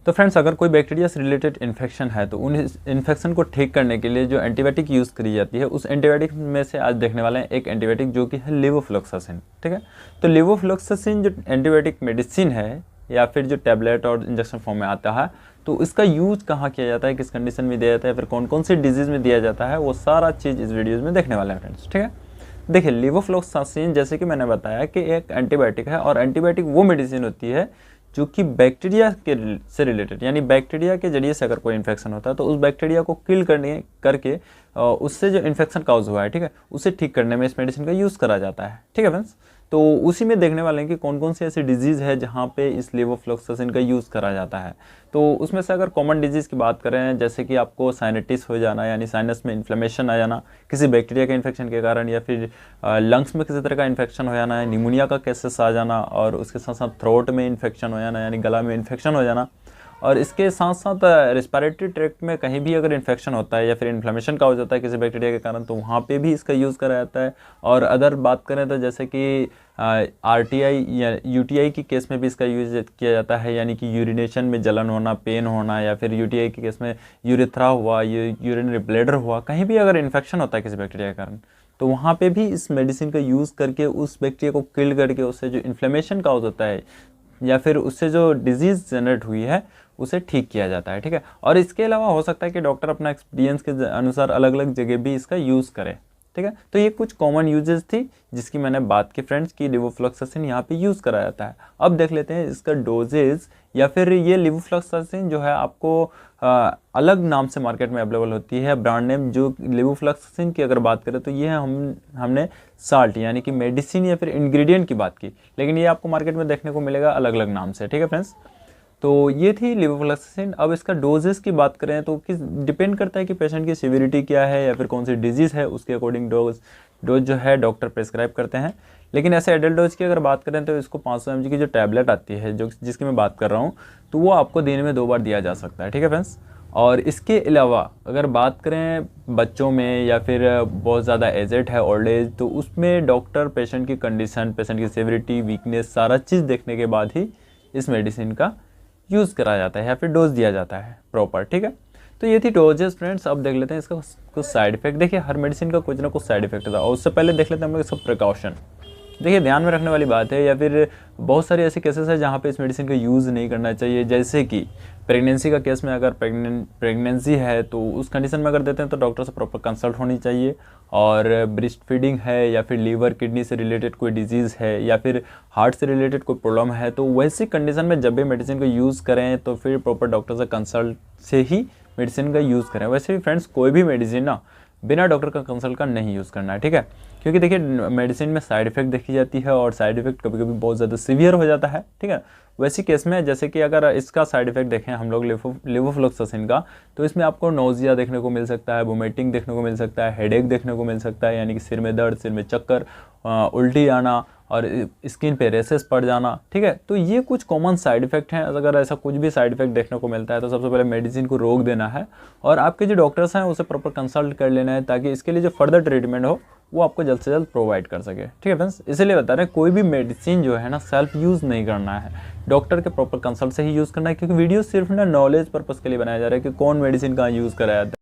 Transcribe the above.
तो फ्रेंड्स, अगर कोई बैक्टीरिया से रिलेटेड इन्फेक्शन है तो उन इन्फेक्शन को ठीक करने के लिए जो एंटीबायोटिक यूज़ करी जाती है, उस एंटीबायोटिक में से आज देखने वाले हैं एक एंटीबायोटिक जो कि है लेवोफ्लॉक्सासिन। ठीक है, तो लेवोफ्लॉक्सासिन जो एंटीबायोटिक मेडिसिन है या फिर जो टैबलेट और इंजेक्शन फॉर्म में आता है, तो इसका यूज़ कहाँ किया जाता है, किस कंडीशन में दिया जाता है, फिर कौन कौन सी डिजीज़ में दिया जाता है, वो सारा चीज़ इस वीडियोज़ में देखने वाले हैं फ्रेंड्स। ठीक है, देखिए लेवोफ्लॉक्सासिन जैसे कि मैंने बताया कि एक एंटीबायोटिक है, और एंटीबायोटिक वो मेडिसिन होती है जो कि बैक्टीरिया के से रिलेटेड, यानी बैक्टीरिया के जरिए से अगर कोई इन्फेक्शन होता है तो उस बैक्टीरिया को किल करके उससे जो इन्फेक्शन काउज हुआ है, ठीक है, उसे ठीक करने में इस मेडिसिन का यूज़ करा जाता है। ठीक है फ्रेंड्स, तो उसी में देखने वाले हैं कि कौन कौन सी ऐसी डिजीज़ है जहाँ पे इस लेवोफ्लॉक्सासिन का यूज़ करा जाता है। तो उसमें से अगर कॉमन डिजीज़ की बात करें, जैसे कि आपको साइनटिस हो जाना, यानी साइनस में इन्फ्लेमेशन आ जाना किसी बैक्टीरिया के इन्फेक्शन के कारण, या फिर लंग्स में किसी तरह का इन्फेक्शन हो जाना, निमोनिया का केसेस आ जाना, और उसके साथ साथ थ्रोट में इन्फेक्शन हो जाना, यानी गला में इन्फेक्शन हो जाना, और इसके साथ साथ रेस्पिरेटरी ट्रैक्ट में कहीं भी अगर इन्फेक्शन होता है या फिर इन्फ्लेमेशन का हो जाता है किसी बैक्टीरिया के कारण, तो वहाँ पे भी इसका यूज़ करा जाता है। और अदर बात करें तो जैसे कि RTI या UTI की केस में भी इसका यूज किया जाता है, यानी कि यूरिनेशन में जलन होना, पेन होना, या फिर UTI के केस में यूरेथ्रा हुआ, यूरिनरी ब्लैडर हुआ, कहीं भी अगर इन्फेक्शन होता है किसी बैक्टीरिया के कारण, तो वहाँ पे भी इस मेडिसिन का यूज़ करके उस बैक्टीरिया को किल करके उससे जो इन्फ्लेमेशन काउज होता है या फिर उससे जो डिजीज़ जनरेट हुई है उसे ठीक किया जाता है। ठीक है, और इसके अलावा हो सकता है कि डॉक्टर अपना एक्सपीरियंस के अनुसार अलग अलग जगह भी इसका यूज़ करे। ठीक है, तो ये कुछ कॉमन यूजेस थी जिसकी मैंने बात की फ्रेंड्स, की लेवोफ्लॉक्सासिन यहाँ पे यूज़ करा जाता है। अब देख लेते हैं इसका डोजेज, या फिर ये लेवोफ्लॉक्सासिन जो है आपको अलग नाम से मार्केट में अवेलेबल होती है, ब्रांड नेम। जो लेवोफ्लॉक्सासिन की अगर बात करें तो ये हमने साल्ट यानी कि मेडिसिन या फिर इंग्रेडिएंट की बात की, लेकिन ये आपको मार्केट में देखने को मिलेगा अलग अलग नाम से। ठीक है फ्रेंड्स, तो ये थी लेवोफ्लॉक्सासिन। अब इसका डोजेस की बात करें तो किस डिपेंड करता है कि पेशेंट की सीवियरिटी क्या है या फिर कौन सी डिजीज़ है, उसके अकॉर्डिंग डोज जो है डॉक्टर प्रेस्क्राइब करते हैं। लेकिन ऐसे एडल्ट डोज की अगर बात करें तो इसको 500 mg की जो टैबलेट आती है, जो जिसकी मैं बात कर रहा हूँ, तो वो आपको दिन में 2 बार दिया जा सकता है। ठीक है फ्रेंड्स, और इसके अलावा अगर बात करें बच्चों में या फिर बहुत ज़्यादा एजेड है, ओल्ड एज, तो उसमें डॉक्टर पेशेंट की कंडीशन, पेशेंट की सीवियरिटी, वीकनेस, सारा चीज़ देखने के बाद ही इस मेडिसिन का यूज़ करा जाता है या फिर डोज दिया जाता है प्रॉपर। ठीक है, तो ये थी डोजेस फ्रेंड्स। अब देख लेते हैं इसका कुछ साइड इफेक्ट। देखिए हर मेडिसिन का कुछ ना कुछ साइड इफेक्ट था, और उससे पहले देख लेते हैं हम लोग इसका प्रिकॉशन। देखिए ध्यान में रखने वाली बात है, या फिर बहुत सारे ऐसे केसेस हैं जहाँ पे इस मेडिसिन का यूज़ नहीं करना चाहिए। जैसे कि प्रेगनेंसी का केस में, अगर प्रेगनेंसी है तो उस कंडीशन में अगर देते हैं तो डॉक्टर से प्रॉपर कंसल्ट होनी चाहिए। और ब्रेस्ट फीडिंग है, या फिर लीवर किडनी से रिलेटेड कोई डिजीज़ है, या फिर हार्ट से रिलेटेड कोई प्रॉब्लम है, तो वैसी कंडीशन में जब भी मेडिसिन को यूज़ करें तो फिर प्रॉपर डॉक्टर से कंसल्ट से ही मेडिसिन का यूज़ करें। वैसे भी फ्रेंड्स, कोई भी मेडिसिन ना बिना डॉक्टर का कंसल्ट का नहीं यूज़ करना है। ठीक है, क्योंकि देखिए मेडिसिन में साइड इफेक्ट देखी जाती है, और साइड इफेक्ट कभी कभी बहुत ज़्यादा सीवियर हो जाता है। ठीक है, वैसी केस में जैसे कि अगर इसका साइड इफेक्ट देखें हम लोग लेवोफ्लॉक्सासिन का, तो इसमें आपको नोजिया देखने को मिल सकता है, वोमिटिंग देखने को मिल सकता है, हेडेक देखने को मिल सकता है, यानी कि सिर में दर्द, सिर में चक्कर, उल्टी आना, और स्किन पे रेसेस पड़ जाना। ठीक है, तो ये कुछ कॉमन साइड इफेक्ट हैं। अगर ऐसा कुछ भी साइड इफेक्ट देखने को मिलता है तो सबसे पहले मेडिसिन को रोक देना है, और आपके जो डॉक्टर्स हैं उसे प्रॉपर कंसल्ट कर लेना है, ताकि इसके लिए जो फर्दर ट्रीटमेंट हो वो आपको जल्द से जल्द प्रोवाइड कर सके। ठीक है फ्रेंड्स, इसीलिए बता रहे हैं कोई भी मेडिसिन जो है ना सेल्फ यूज़ नहीं करना है, डॉक्टर के प्रॉपर कंसल्ट से ही यूज़ करना है। क्योंकि वीडियो सिर्फ ना नॉलेज पर्पज़ के लिए बनाया जा रहा है कि कौन मेडिसिन कहाँ यूज़ कराया जाता है।